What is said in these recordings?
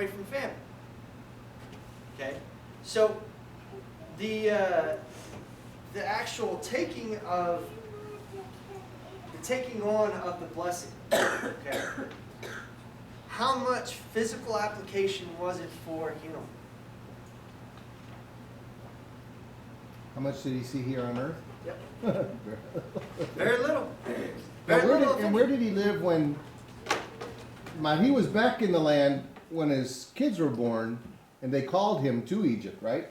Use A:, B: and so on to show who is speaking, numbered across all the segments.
A: away from family. Okay, so the actual taking on of the blessing. Okay, how much physical application was it for him?
B: How much did he see here on earth?
A: Yep. Very little.
B: Now,
A: Very little.
B: where did he live when he was back in the land when his kids were born, and they called him to Egypt, right?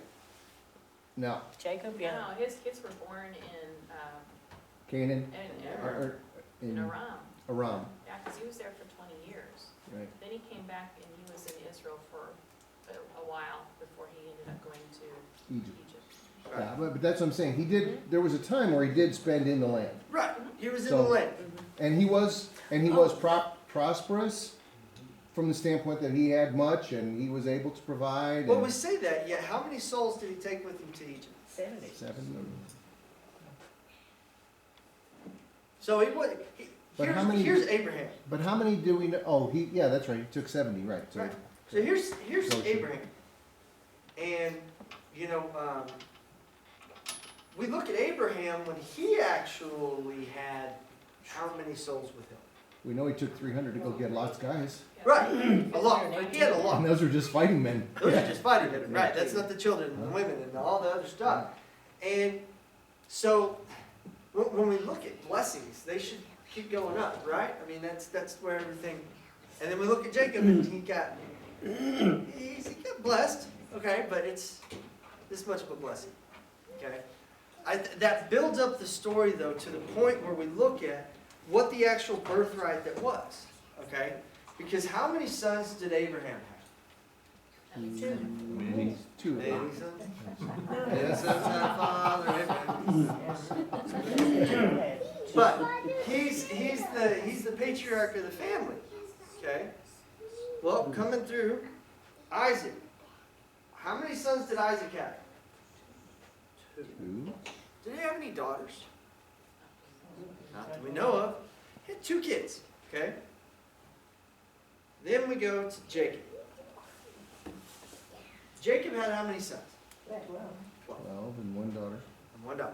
B: No,
C: Jacob, yeah.
D: No, his kids were born in,
B: Canaan
D: in
B: in
D: Aram.
B: Aram,
D: Yeah, because he was there for 20 years.
B: right?
D: Then he came back and he was in Israel for a while before he ended up going to
B: Egypt.
D: Egypt.
B: Yeah, but that's what I'm saying. He did. There was a time where he did spend in the land,
A: Right. He was in
B: So-
A: the land.
B: and he was prosperous from the standpoint that he had much and he was able to provide.
A: Well,
B: and
A: we say that, yet how many souls did he take with him to Egypt?
C: 70.
B: 7.
A: So he was.
B: But how many-
A: Here's Abraham.
B: But how many do we know? Oh, yeah, that's right. He took 70, right? So,
A: Right. So here's
B: Close.
A: Abraham, and we look at Abraham when he actually had how many souls with him?
B: we know he took 300 to go get Lot's guys,
D: Yeah.
A: Right, a lot. He had a lot.
B: and those are just fighting men.
A: Those are just fighting men, right? That's not the children and the women and all the other stuff. And so when we look at blessings, they should keep going up, right? I mean, that's where everything. And then we look at Jacob, and he got blessed, okay, but it's this much of a blessing, okay. That builds up the story though to the point where we look at what the actual birthright that was, okay. Because how many sons did Abraham have?
B: Many. Two.
A: Many sons. Many sons had father Abraham. But he's the patriarch of the family. Okay? Well, coming through, Isaac. How many sons did Isaac have?
B: 2.
A: Did he have any daughters? Not that we know of. He had 2 kids. Okay? Then we go to Jacob. Jacob had how many sons?
B: 12 and 1 daughter.
A: And 1 daughter.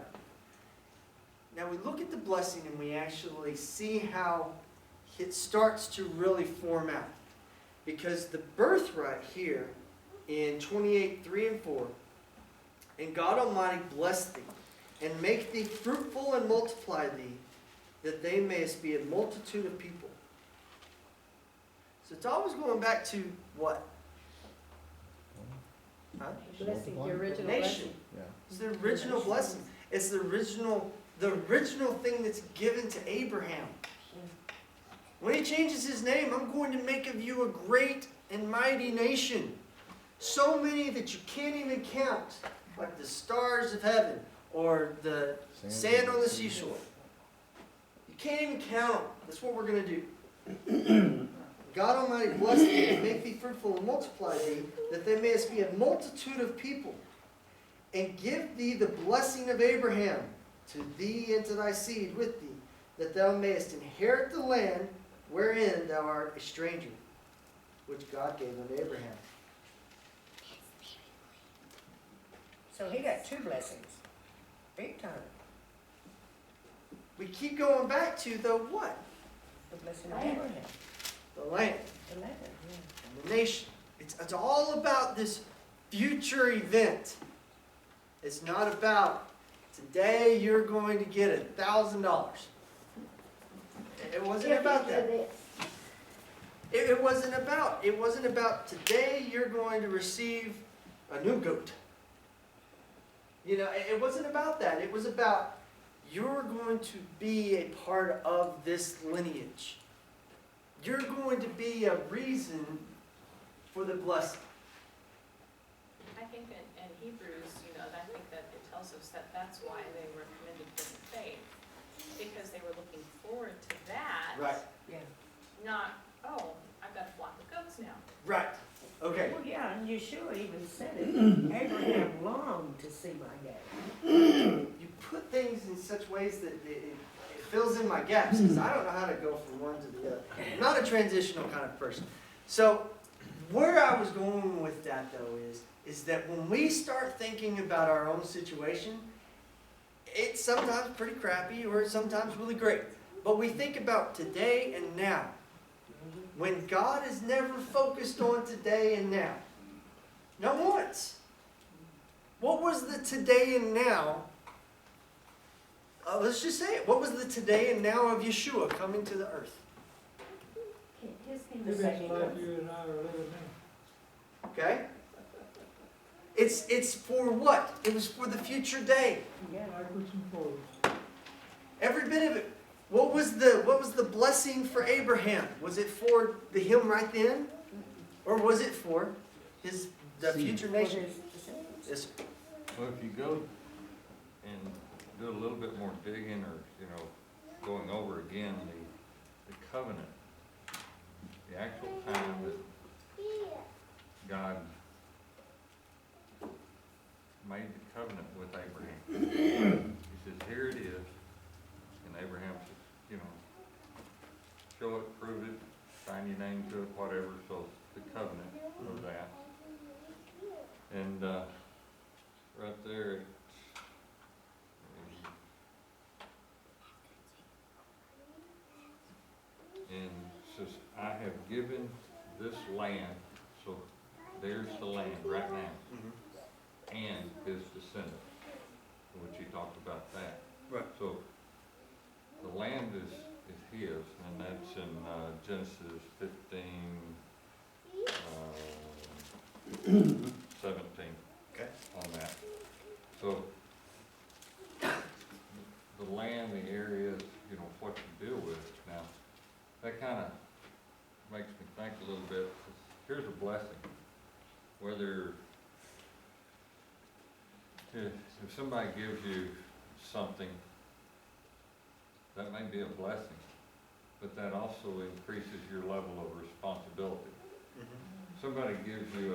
A: Now we look at the blessing and we actually see how it starts to really form out. Because the birthright here in 28:3-4, and God Almighty bless thee, and make thee fruitful and multiply thee, that they mayest be a multitude of people. So it's always going back to what? Huh?
C: Blessing, the
A: The
C: original
A: nation.
C: blessing.
B: Yeah.
A: It's the original blessing. It's the original thing that's given to Abraham. When he changes his name, I'm going to make of you a great and mighty nation. So many that you can't even count, like the stars of heaven or the sand on the seashore. You can't even count them. That's what we're going to do. God Almighty bless thee and make thee fruitful and multiply thee, that they mayest be a multitude of people, and give thee the blessing of Abraham to thee and to thy seed with thee, that thou mayest inherit the land wherein thou art a stranger, which God gave unto Abraham.
C: So he got 2 blessings. Big time.
A: We keep going back to the what?
C: The blessing of Abraham.
A: The land
C: The land,
A: and the nation. It's all about this future event. It's not about today you're going to get $1,000. It wasn't about that. It wasn't about today you're going to receive a new goat. It wasn't about that. It was about you're going to be a part of this lineage. You're going to be a reason for the blessing.
D: I think in Hebrews, I think that it tells us that that's why they were commended for the faith, because they were looking forward to that.
A: Right.
C: yeah.
D: Not, oh, I've got a flock of goats now.
A: Right. Okay.
C: Well, yeah, and Yeshua even said it. Abraham longed to see my day.
A: You put things in such ways that it fills in my gaps, because I don't know how to go from one to the other. I'm not a transitional kind of person. So where I was going with that though is that when we start thinking about our own situation, it's sometimes pretty crappy or it's sometimes really great. But we think about today and now. When God is never focused on today and now. Not once. What was the today and now? Let's just say it. What was the today and now of Yeshua coming to the earth?
C: His
E: Maybe it's
C: second
E: like
C: comes.
E: you and I are living now.
A: Okay? It's for what? It was for the future day.
C: Yeah.
E: Backwards and forwards.
A: Every bit of it. What was the blessing for Abraham? Was it for him right then? Or was it for the
B: Seed.
A: future
C: For
A: nation?
C: his descendants.
A: Yes, sir.
F: Well, if you go and do a little bit more digging or, going over again the covenant, the actual time that God made the covenant with Abraham. He says, here it is. And Abraham says, show it, prove it, sign your name to it, whatever. So the covenant of that. And right there, and it says, I have given this land, so there's the land right now,
A: Mhm.
F: and his descendants, which he talked about that.
A: Right.
F: So the land is his, and that's in Genesis 15, 17
A: Okay.
F: on that. So the land, the areas, what you deal with. Now, that kind of makes me think a little bit. Here's a blessing. Whether if somebody gives you something, that may be a blessing, but that also increases your level of responsibility.
A: Mhm.
F: Somebody gives you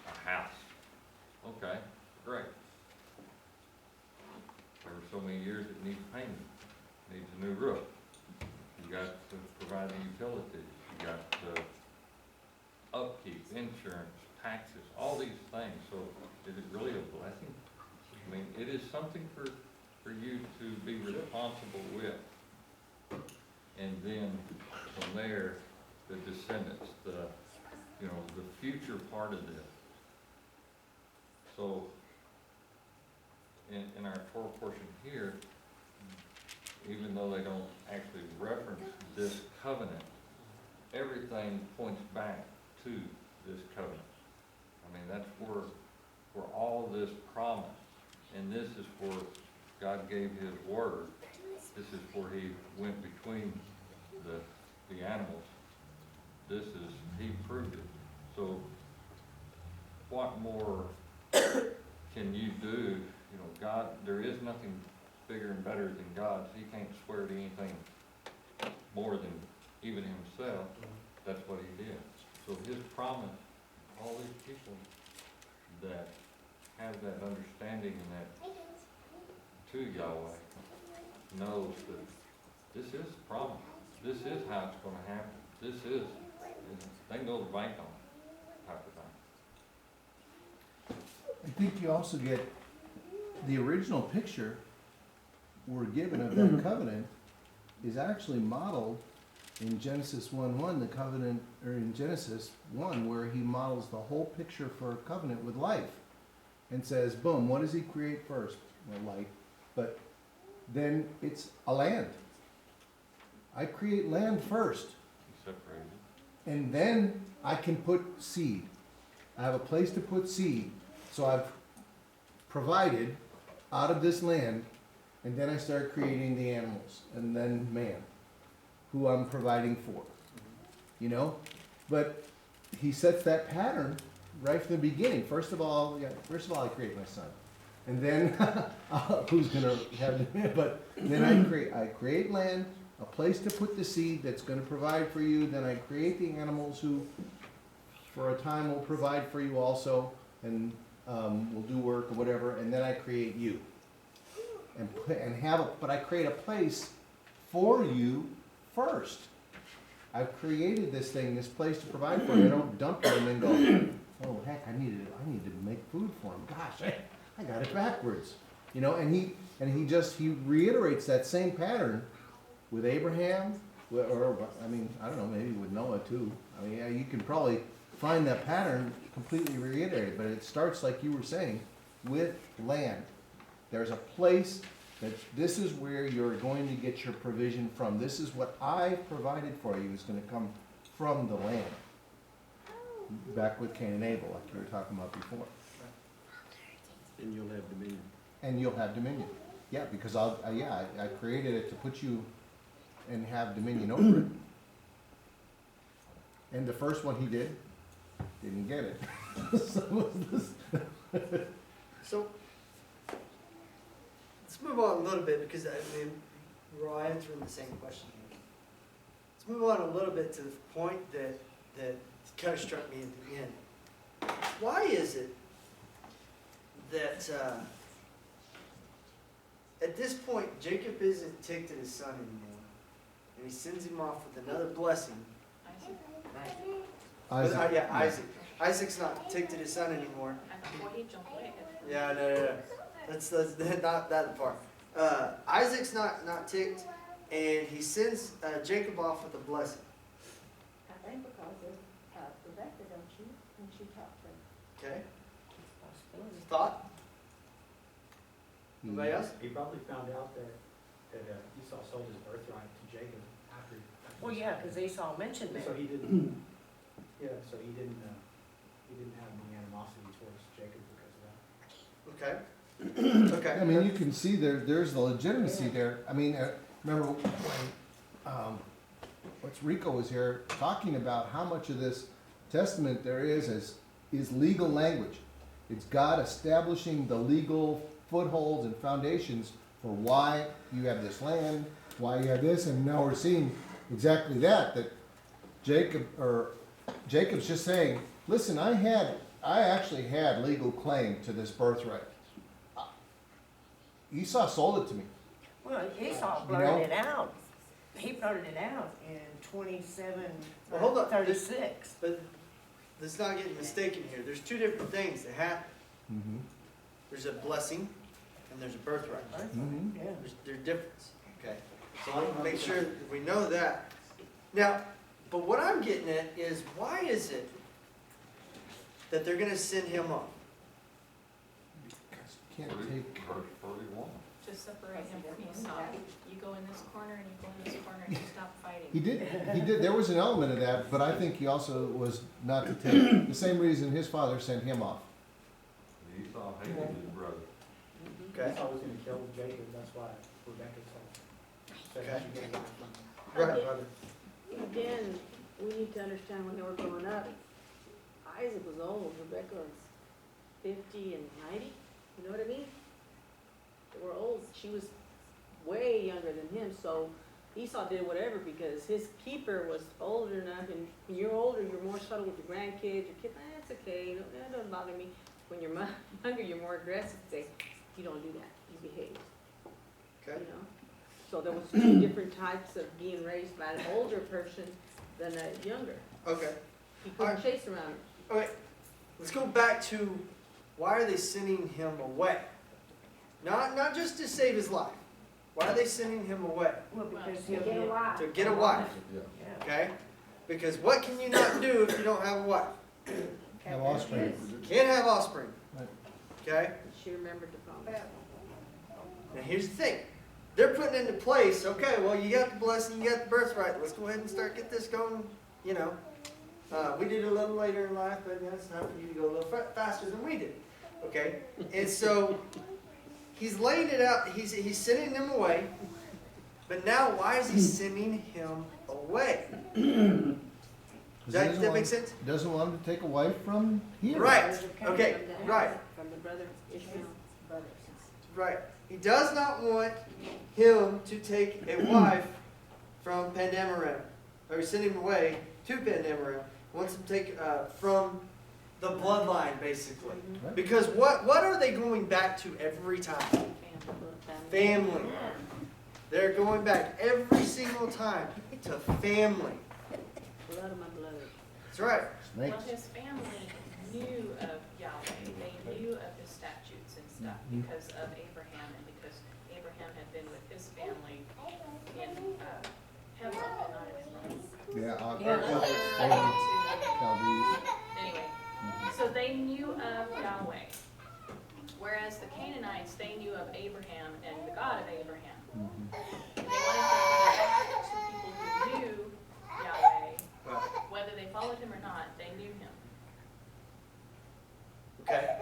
F: a house. Okay, great. There were so many years it needs painting, needs a new roof. You got to provide the utilities, you got the upkeep, insurance, taxes, all these things. So is it really a blessing? I mean, it is something for you to be responsible with. And then from there, the descendants, the future part of this. So in our Torah portion here, even though they don't actually reference this covenant, everything points back to this covenant. I mean, that's where all this promise, and this is where God gave his word. This is where he went between the animals. This is, he proved it. So what more can you do? God, there is nothing bigger and better than God. So he can't swear to anything more than even himself. That's what he did. So his promise, all these people that have that understanding and that to Yahweh knows that this is the promise. This is how it's going to happen. This is, they can go to the bank on it, type of thing.
B: I think you also get the original picture we're given of that covenant is actually modeled in Genesis 1:1, the covenant, or in Genesis 1, where he models the whole picture for a covenant with life and says, boom, what does he create first? Well, life. But then it's a land. I create land first,
F: He separated.
B: and then I can put seed. I have a place to put seed. So I've provided out of this land, and then I start creating the animals, and then man, who I'm providing for. But he sets that pattern right from the beginning. First of all, I create my son, and then who's gonna have? But then I create land, a place to put the seed that's gonna provide for you. Then I create the animals who, for a time, will provide for you also, and will do work or whatever. And then I create you, but I create a place for you first. I've created this thing, this place to provide for you. I don't dump it and then go, oh heck, I need to make food for him. Gosh, I got it backwards. You know, and he reiterates that same pattern with Abraham, or I mean, I don't know, maybe with Noah too. I mean, yeah, you can probably find that pattern completely reiterated, but it starts like you were saying, with land. There's a place that this is where you're going to get your provision from. This is what I've provided for you is going to come from the land. Back with Cain and Abel, like you were talking about before.
G: And you'll have dominion.
B: And you'll have dominion. Yeah, because I created it to put you and have dominion over it. And the first one he didn't get it.
A: So, let's move on a little bit because I mean, we're all answering the same question. Let's move on a little bit to the point that kind of struck me at the end. Why is it that at this point Jacob isn't ticked at his son anymore, and he sends him off with another blessing?
D: Isaac.
A: Isaac. Isaac's not ticked at his son anymore.
D: I thought, boy, he jumped away.
A: Yeah, no. That's not that part. Isaac's not ticked, and he sends Jacob off with a blessing.
C: I think because of Rebecca, don't you, when she talked to her.
A: Okay.
C: Possibility.
A: Thought? Anybody else?
E: He probably found out that Esau sold his birthright to Jacob after.
C: Well, yeah, because Esau mentioned that.
E: So he didn't, so he didn't have any animosity towards Jacob because of that.
A: Okay. Okay.
B: I mean, you can see there's the legitimacy there. I mean, remember when Rico was here talking about how much of this testament there is legal language. It's God establishing the legal footholds and foundations for why you have this land, why you have this, and now we're seeing exactly that Jacob's just saying, listen, I actually had legal claim to this birthright. Esau sold it to me.
C: Well, Esau
B: You
C: blurted
B: know?
C: it out. He blurted it out in 27,
A: Well, hold on.
C: 36.
A: But let's not get mistaken here. There's two different things that happen.
B: Mm-hmm.
A: There's a blessing and there's a birthright.
B: Mm-hmm.
C: Yeah.
A: There's difference. Okay. So I want to make sure that we know that. Now, but what I'm getting at is why is it that they're going to send him off?
B: Can't take.
F: Verse 41.
D: To separate him from Esau. You go in this corner and you go in this corner and you stop fighting.
B: He did, there was an element of that, but I think he also was not to take, the same reason his father sent him off.
F: Esau hated his brother.
A: Okay.
E: Esau was gonna kill Jacob, that's why Rebecca said
A: Okay.
E: she gave him from him.
A: Go ahead, brother.
H: Again, we need to understand when they were growing up, Isaac was old, Rebecca was 50 and 90, you know what I mean? They were old, she was way younger than him, so Esau did whatever because his keeper was older enough, and when you're older, you're more subtle with your grandkids, your kids, it's okay, that doesn't bother me. When you're younger, you're more aggressive, say, you don't do that, you behave.
A: Okay.
H: You know? So there was two different types of being raised by an older person than a younger.
A: Okay.
H: He couldn't chase around her.
A: Okay. Let's go back to why are they sending him away? Not just to save his life. Why are they sending him away?
C: Well, because
H: To
C: he'll
H: get a
C: get.
H: wife.
A: To get a wife.
C: Yeah.
A: Okay? Because what can you not do if you don't have a wife?
B: Have offspring.
A: Can't have offspring.
B: Right.
A: Okay?
H: She remembered the promise.
A: Now here's the thing. They're putting into place, okay, well, you got the blessing, you got the birthright. Let's go ahead and get this going, you know. We did it a little later in life, but it's time for you to go a little faster than we did. Okay? And so he's laying it out, he's sending them away. But now why is he sending him away? Does that make sense?
B: Doesn't want him to take a wife from here.
A: Right. Okay, right.
H: From the brother Ishmael.
A: Right. He does not want him to take a wife from Pandamaram. Or send him away to Pandamaram. Wants him to take from the bloodline, basically.
B: Right.
A: Because what are they going back to every time? Family. They're going back every single time to family.
H: Blood of my blood.
A: That's right.
D: Well,
B: Snakes.
D: his family knew of Yahweh, they knew of his statutes and stuff because of Abraham and because Abraham had been with his family in, Hebron, but not in Israel.
B: Yeah,
D: To-
B: Chaldees.
D: Anyway, so they knew of Yahweh. Whereas the Canaanites, they knew of Abraham and the God of Abraham.
B: Mhm.
D: And they wanted to know two people who knew Yahweh,
A: Right.
D: whether they followed him or not, they knew him.
A: Okay.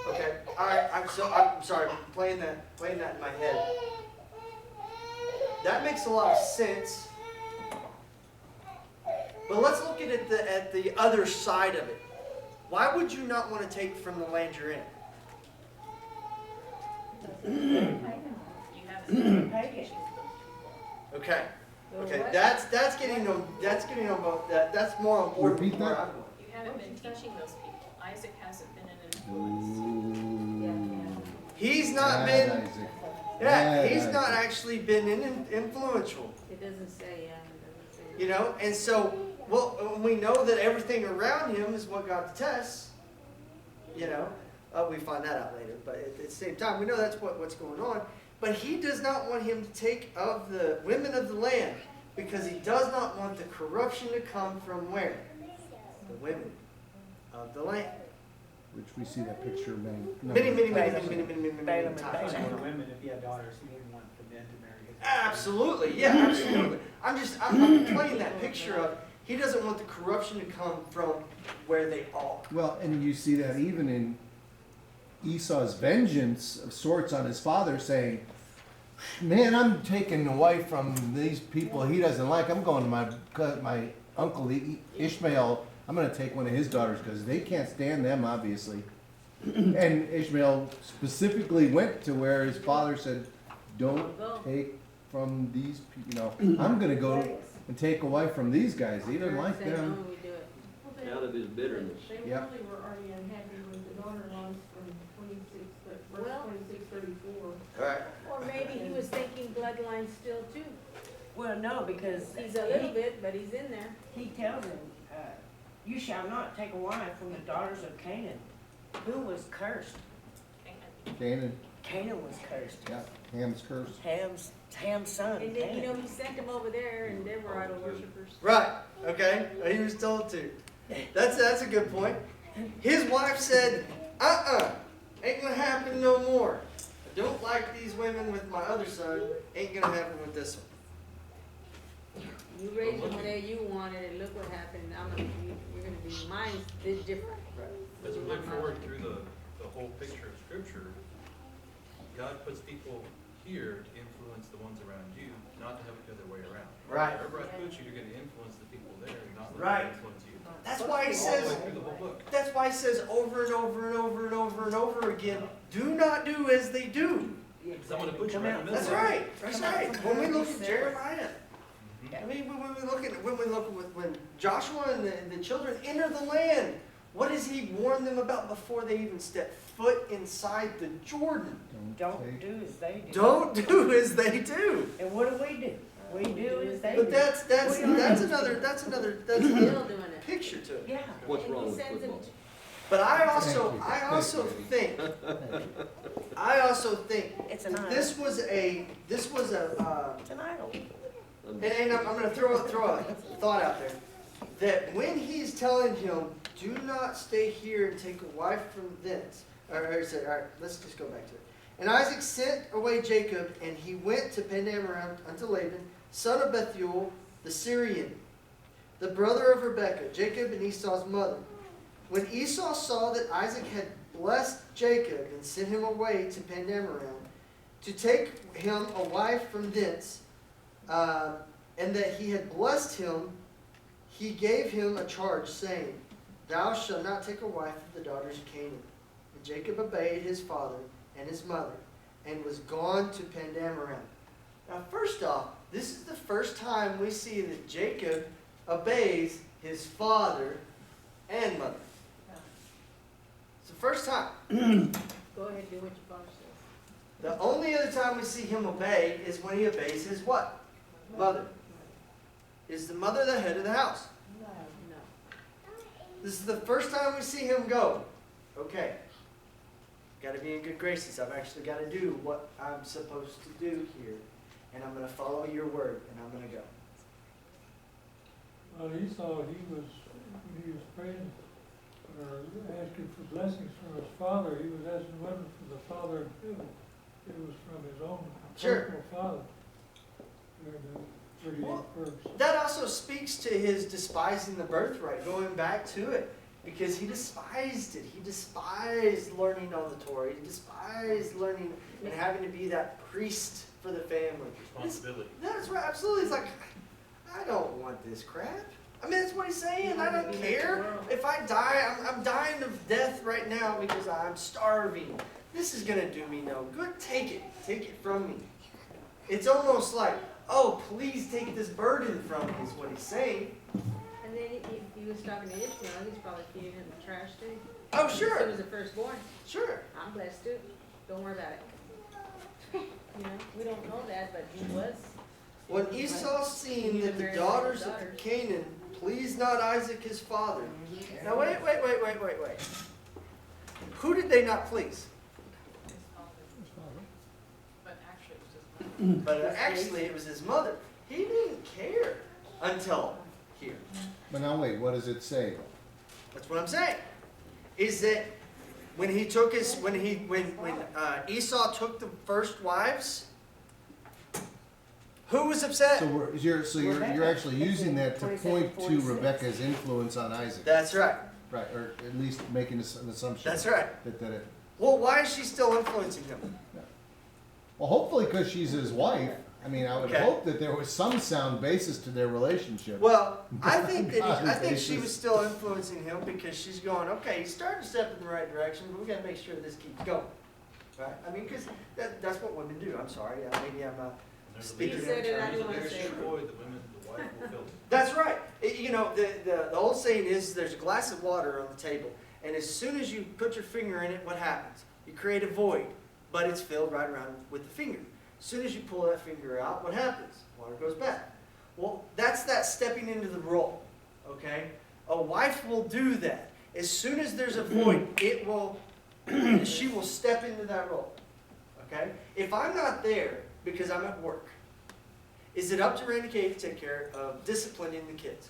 A: Okay. All right. I'm sorry. I'm playing that in my head. That makes a lot of sense. But let's look at it at the other side of it. Why would you not want to take from the land you're in?
D: You haven't
C: Pagan.
A: Okay.
H: So
A: Okay.
H: what?
A: That's getting on both. That's more on board
B: Repeat
A: with where
B: that.
A: I'm going.
D: You haven't been teaching those people. Isaac hasn't been an influence.
B: Ooh.
A: He's not
B: Bad
A: been.
B: Isaac.
A: Yeah.
B: Bad
A: He's not
B: Isaac.
A: actually been influential.
H: It doesn't say, yeah, it doesn't say.
A: You know, and so, well, we know that everything around him is what got the tests. You know, we find that out later, but at the same time, we know that's what's going on. But he does not want him to take of the women of the land because he does not want the corruption to come from where? The women of the land.
B: Which we see that picture many
C: Balaam and
A: times.
E: So the women, if he had daughters, he didn't want the men to marry his.
A: Absolutely, yeah, absolutely. I'm playing that picture of he doesn't want the corruption to come from where they are.
B: Well, and you see that even in Esau's vengeance of sorts on his father, saying, "Man, I'm taking a wife from these people he doesn't like. I'm going to my uncle Ishmael. I'm going to take one of his daughters because they can't stand them, obviously." And Ishmael specifically went to where his father said, "Don't take from these people. You know, I'm going to go and take a wife from these guys. He doesn't like
H: Say no,
B: them."
H: we do it.
G: Out of his bitterness.
I: They
B: Yep.
I: really were already unhappy with the daughter-in-laws from verse
H: Well-
I: 26:34.
A: Right.
H: Or maybe he was thinking bloodline still too.
C: Well, no, because
H: He's a little bit, but he's in there.
C: he tells him, you shall not take a wife from the daughters of Canaan. Who was cursed?
B: Canaan,
C: Canaan was cursed.
B: yeah, Ham's curse.
C: Ham's son,
H: And then, you know,
C: Canaan.
H: he sent him over there and they were idol worshippers.
A: Right. Okay. He was told to. That's a good point. His wife said, ain't gonna happen no more. I don't like these women with my other son. Ain't gonna happen with this one.
H: You raised him the way you wanted and look what happened. You're gonna be, mine's this different.
J: As we look forward through the whole picture of scripture, God puts people here to influence the ones around you, not to have it the other way around.
A: Right.
J: Wherever I put you, you're gonna influence the people there, not let
A: Right.
J: them influence you.
A: That's why he
J: All the
A: says.
J: way through the whole book.
A: That's why he says over and over and over and over and over again, do not do as they do.
J: Because I'm gonna put you
C: Come
J: right
C: out.
J: in the middle.
A: That's right. That's right. When we look at Jeremiah,
J: Mhm.
A: I mean, when we look when Joshua and the children enter the land, what does he warn them about before they even step foot inside the Jordan?
C: Don't
B: take-
C: do as they do.
A: Don't do as they do.
C: And what do? We do as they do.
A: But that's another
H: Still doing it.
A: picture to it.
C: Yeah.
G: What's
H: And
G: wrong
H: he
G: with
H: sends him
G: football?
A: But I
B: Thank
A: also
B: you.
A: think
C: It's an idol.
A: this was a
C: It's an idol.
A: and I'm going to throw a thought out there that when he's telling him, do not stay here and take a wife from thence. All right, let's just go back to it. And Isaac sent away Jacob, and he went to Padan-aram unto Laban, son of Bethuel, the Syrian, the brother of Rebekah, Jacob and Esau's mother. When Esau saw that Isaac had blessed Jacob and sent him away to Padan-aram to take him a wife from thence, and that he had blessed him, he gave him a charge, saying, Thou shalt not take a wife of the daughters of Canaan. And Jacob obeyed his father and his mother, and was gone to Padan-aram. Now, first off, this is the first time we see that Jacob obeys his father and mother. It's the first time.
H: Go ahead and do what your father says.
A: The only other time we see him obey is when he obeys his what? Mother. Is the mother the head of the house?
H: No.
A: This is the first time we see him go. Okay. Got to be in good graces. I've actually got to do what I'm supposed to do here. And I'm going to follow your word, and I'm going to go.
K: Well, Esau, he was praying or asking for blessings from his father. He was asking, it wasn't from the Father in heaven. It was from his own
A: Sure.
K: personal father. There in the 38
A: Well,
K: verse.
A: That also speaks to his despising the birthright, going back to it. Because he despised it. He despised learning on the Torah. He despised learning and having to be that priest for the family.
J: Responsibility.
A: That's right, absolutely. It's like, I don't want this crap. I mean, that's what he's saying. I don't care. If I die, I'm dying of death right now because I'm starving. This is going to do me no good. Take it. Take it from me. It's almost like, oh, please take this burden from me is what he's saying.
H: And then he was talking to Ishmael, he's probably feeding him the trash too.
A: Oh,
H: He
A: sure.
H: was the firstborn.
A: Sure.
H: I'm blessed too. Don't worry about it. You know, we don't know that, but he was.
A: When Esau seen that the daughters of Canaan pleased not Isaac his father. Now wait. Who did they not please?
D: His father. But actually, it was his mother.
A: But actually it was his mother. He didn't care until here.
B: But now wait, what does it say?
A: That's what I'm saying. Is that when he took his when Esau took the first wives, who was upset?
B: So you're actually using that to point to Rebecca's influence on Isaac.
A: That's right.
B: Right, or at least making an assumption.
A: That's right.
B: That it,
A: Well, why is she still influencing him?
B: well, hopefully because she's his wife. I mean, I would
A: Okay.
B: hope that there was some sound basis to their relationship.
A: Well, I think that
B: On a
A: I think she
B: basis.
A: was still influencing him because she's going, okay, he's starting to step in the right direction, but we got to make sure this keeps going, right? I mean, because that's what women do. I'm sorry, maybe I'm not.
J: There's a
A: Speaking
J: leader-
H: of turn, I
J: there's a
H: do wanna
J: leader
H: say-
J: destroyed, the wife will fill it.
A: That's right. You know, the old saying is there's a glass of water on the table, and as soon as you put your finger in it, what happens? You create a void, but it's filled right around with the finger. As soon as you pull that finger out, what happens? Water goes back. Well, that's that stepping into the role, okay? A wife will do that. As soon as there's a void, she will step into that role, okay? If I'm not there because I'm at work, is it up to Randy Kay to take care of disciplining the kids?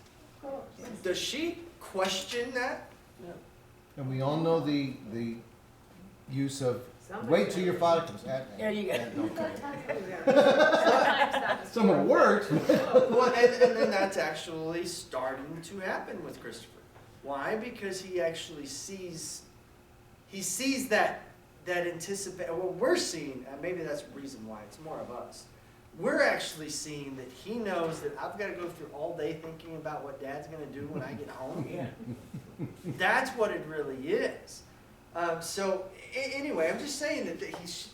A: Does she question that?
B: And we all know the use of
H: Somebody
B: wait till your
H: said-
B: father comes.
H: There you go.
D: Sometimes that's.
B: Someone worked.
A: Well, and then that's actually starting to happen with Christopher. Why? Because he actually sees that anticipate. Well, we're seeing, and maybe that's the reason why it's more of us. We're actually seeing that he knows that I've got to go through all day thinking about what Dad's going to do when I get home. That's what it really is. Anyway, I'm just saying that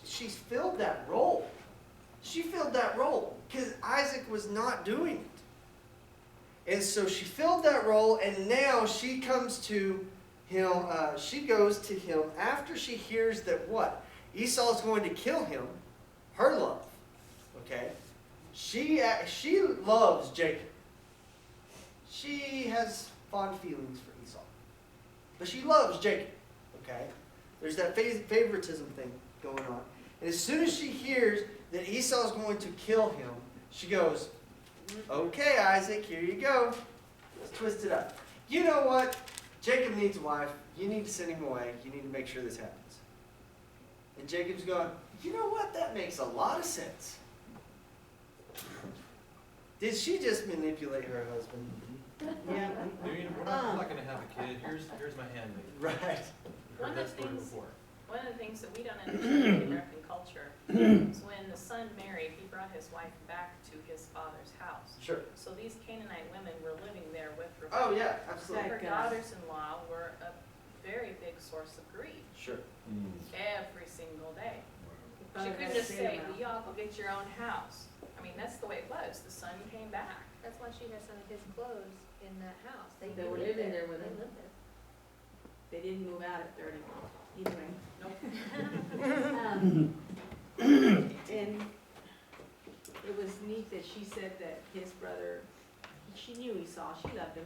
A: she's filled that role. She filled that role because Isaac was not doing it. And so she filled that role, and now she comes to him, she goes to him after she hears that what? Esau's going to kill him, her love, okay? She loves Jacob. She has fond feelings for Esau. But she loves Jacob, okay? There's that favoritism thing going on. And as soon as she hears that Esau's going to kill him, she goes, okay, Isaac, here you go. Let's twist it up. You know what? Jacob needs a wife. You need to send him away. You need to make sure this happens. And Jacob's going, you know what? That makes a lot of sense. Did she just manipulate her husband?
H: Yeah.
J: We're not gonna have a kid, here's my handmaid.
A: Right.
J: Heard that story before.
D: One of the things that we don't understand in American culture is when the son married, he brought his wife back to his father's house.
A: Sure.
D: So these Canaanite women were living there with Rebekah.
A: Oh, yeah,
D: So
A: absolutely.
D: her daughters-in-law were a very big source of grief
A: Sure.
D: every single day. She
H: Father
D: couldn't
H: had
D: just
H: to
D: say,
H: them
D: well, y'all go get your own house. I mean, that's the way it was. The son came back.
I: That's why she has some of his clothes in that house.
H: They were living there with
I: They
H: him.
I: lived there.
H: They didn't move out at 30. Anyway.
D: Nope.
H: And it was neat that she said that his brother, she knew Esau, she loved him.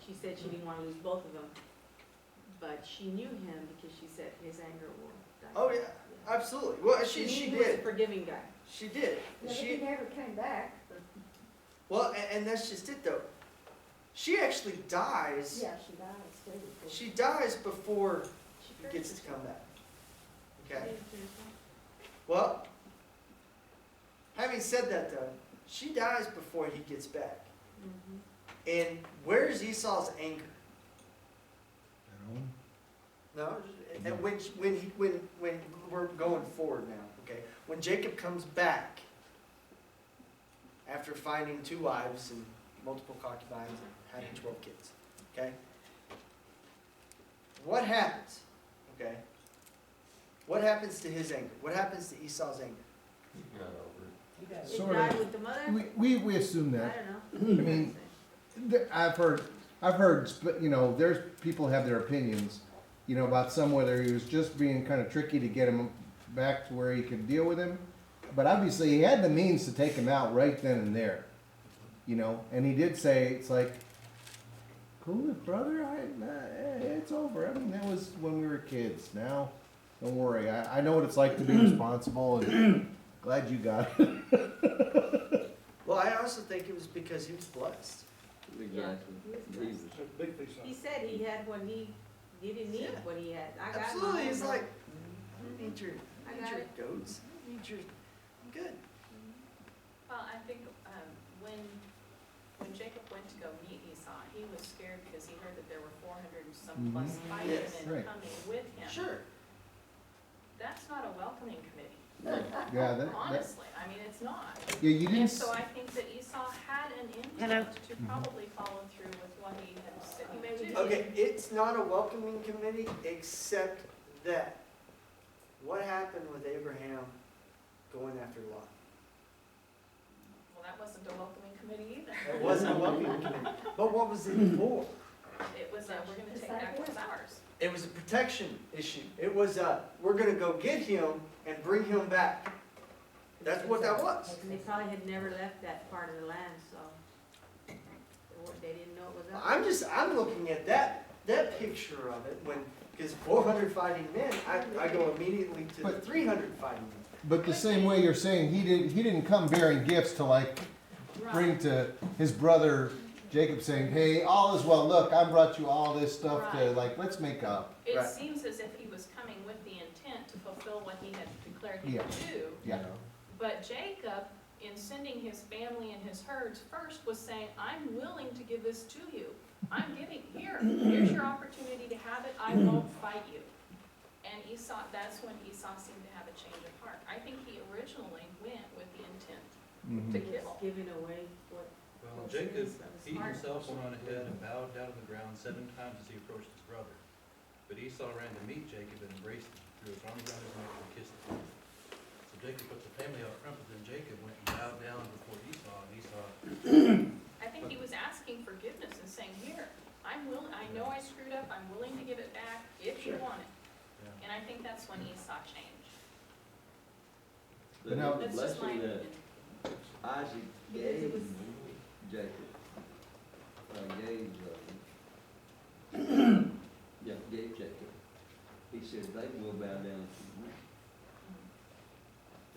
H: She said she didn't wanna lose both of them. But she knew him because she said his anger will die.
A: Oh, yeah, absolutely. Well, she
H: knew he was a
A: did.
H: forgiving guy.
A: She did.
I: But
A: She,
I: he never came back.
A: well, and that's just it though. She actually dies.
I: Yeah, she died too.
A: She dies before
H: She
A: he gets to come back.
H: She
A: Okay.
H: didn't finish that.
A: Well, having said that though, she dies before he gets back.
H: Mhm.
A: And where's Esau's anger? No, and when we're going forward now, okay? When Jacob comes back after finding 2 wives and multiple concubines and having 12 kids, okay? What happens? Okay? What happens to his anger? What happens to Esau's anger?
F: He got over it.
C: You got
H: It
B: Sort
H: died
B: of.
H: with the mother?
B: We assume
H: I
B: that.
H: don't know.
B: I mean, I've heard, you know, there's people have their opinions, you know, about some, whether he was just being kind of tricky to get him back to where he could deal with him. But obviously, he had the means to take him out right then and there, you know, and he did say, it's like, cool, brother, it's over. I mean, that was when we were kids. Now, don't worry. I know what it's like to be responsible, and glad you got it.
A: Well, I also think it was because he was blessed.
G: Exactly.
H: He
G: Jesus.
E: Big fish
H: He said he had what he didn't need,
A: Yeah.
H: what he had. I got
A: Absolutely,
H: mine,
A: he's
H: but-
A: like, I don't need your,
H: I
A: need
H: got
A: your
H: it.
A: goats, I need your, I'm good.
D: Well, I think, when Jacob went to go meet Esau, he was scared because he heard that there were 400 and some plus
B: Mhm.
D: fighting
A: Yes.
D: and
B: Right.
D: coming with him.
A: Sure.
D: That's not a welcoming committee,
B: Yeah, that,
D: honestly, I mean, it's not.
B: yeah, you
D: And
B: didn't,
D: so I think that Esau had an intent to probably follow through with what he had said he would do.
A: Okay, it's not a welcoming committee, except that, what happened with Abraham going after Lot?
D: Well, that wasn't a welcoming committee either.
A: It wasn't a welcoming committee, but what was it for?
D: It was, we're gonna
I: It's
D: take
I: like
D: back what's
I: this.
D: ours.
A: It was a protection issue. It was, we're gonna go get him and bring him back. That's what that was.
H: And they probably had never left that part of the land, so they didn't know it was up.
A: I'm looking at that picture of it when, because 400 fighting men, I go immediately to the
B: But-
A: 300 fighting men.
B: but the same way you're saying, he didn't come bearing gifts to like bring to his brother Jacob saying, hey, all is well, look, I brought you all this stuff to,
D: Right.
B: like, let's make up.
D: It
A: Right.
D: seems as if he was coming with the intent to fulfill what he had declared he
B: Yeah.
D: would do.
B: Yeah.
D: But Jacob, in sending his family and his herds first, was saying, I'm willing to give this to you. I'm giving, here's your opportunity to have it, I won't fight you. And Esau, that's when Esau seemed to have a change of heart. I think he originally went with the intent to
B: Mhm.
D: kill.
H: Giving away what,
J: Well,
H: What's
J: Jacob,
H: his- his
J: he
H: heart.
J: himself went on ahead and bowed down to the ground 7 times as he approached his brother. But Esau ran to meet Jacob and embraced him, threw his arms around his neck and kissed him. So Jacob put the family out front, but then Jacob went and bowed down before Esau, and Esau,
D: I think he was asking forgiveness and saying, here, I'm willing, I know I screwed up, I'm willing to give it back if you
A: Sure.
D: want it.
J: yeah.
D: And I think that's when Esau changed.
B: But now-
D: That's just my
G: Blessing that
D: opinion.
G: Isaac
H: Because it
G: gave
H: was-
G: Jacob, gave Jacob. He said, they will bow down to you.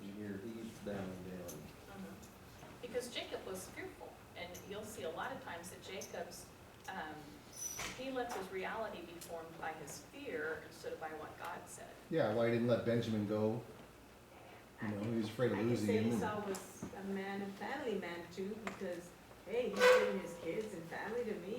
G: And here he's bowing down.
D: Because Jacob was fearful, and you'll see a lot of times that Jacob's, he lets his reality be formed by his fear instead of by what God said.
B: Yeah, why he didn't let Benjamin go? You know, he was afraid of
H: I could
B: losing
H: say
B: him.
H: Esau was a man, a family man too, because, hey, he's giving his kids and family to me.